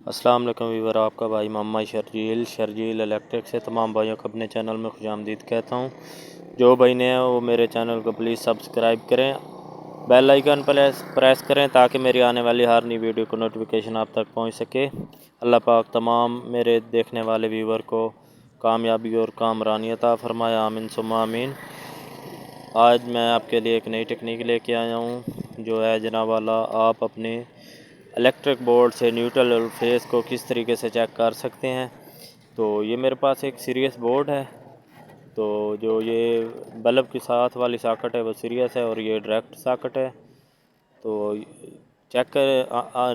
السلام علیکم ویور، آپ کا بھائی محمد شرجیل الیکٹرک سے تمام بھائیوں کو اپنے چینل میں خوش آمدید کہتا ہوں۔ جو بھائی نئے ہیں وہ میرے چینل کو پلیز سبسکرائب کریں، بیل آئیکن پریس کریں تاکہ میری آنے والی ہر نئی ویڈیو کو نوٹیفیکیشن آپ تک پہنچ سکے۔ اللہ پاک تمام میرے دیکھنے والے ویور کو کامیابی اور کامرانی عطا فرمائے، آمین ثم آمین۔ آج میں آپ کے لیے ایک نئی ٹیکنیک لے کے آیا ہوں جو ہے جناب والا، آپ اپنے الیکٹرک بورڈ سے نیوٹرل اور فیز کو کس طریقے سے چیک کر سکتے ہیں۔ تو یہ میرے پاس ایک سیریس بورڈ ہے، تو جو یہ بلب کے ساتھ والی ساکٹ ہے وہ سیریس ہے اور یہ ڈائریکٹ ساکٹ ہے۔ تو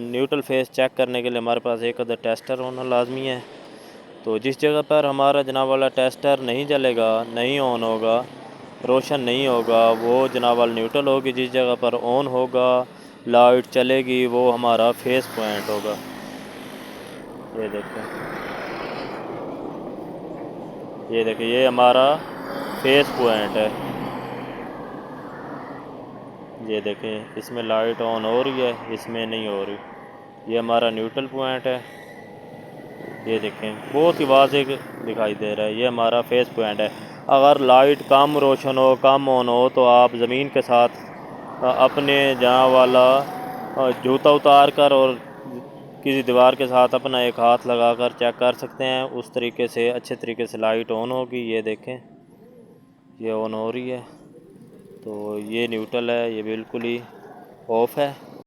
نیوٹرل فیز چیک کرنے کے لیے ہمارے پاس ایک عدد ٹیسٹر ہونا لازمی ہے۔ تو جس جگہ پر ہمارا جناب والا ٹیسٹر نہیں جلے گا، نہیں آن ہوگا، روشن نہیں ہوگا، وہ جناب والا نیوٹرل ہوگی۔ جس جگہ پر آن ہوگا، لائٹ چلے گی، وہ ہمارا فیز پوائنٹ ہوگا۔ یہ دیکھیں یہ ہمارا فیز پوائنٹ ہے۔ یہ دیکھیں اس میں لائٹ آن ہو رہی ہے، اس میں نہیں ہو رہی۔ یہ ہمارا نیوٹرل پوائنٹ ہے۔ یہ دیکھیں بہت ہی واضح دکھائی دے رہا ہے، یہ ہمارا فیز پوائنٹ ہے۔ اگر لائٹ کم روشن ہو، کم آن ہو تو آپ زمین کے ساتھ اپنے جہاں والا جوتا اتار کر اور کسی دیوار کے ساتھ اپنا ایک ہاتھ لگا کر چیک کر سکتے ہیں۔ اس طریقے سے اچھے طریقے سے لائٹ آن ہوگی۔ یہ دیکھیں یہ آن ہو رہی ہے، تو یہ نیوٹرل ہے، یہ بالکل ہی آف ہے۔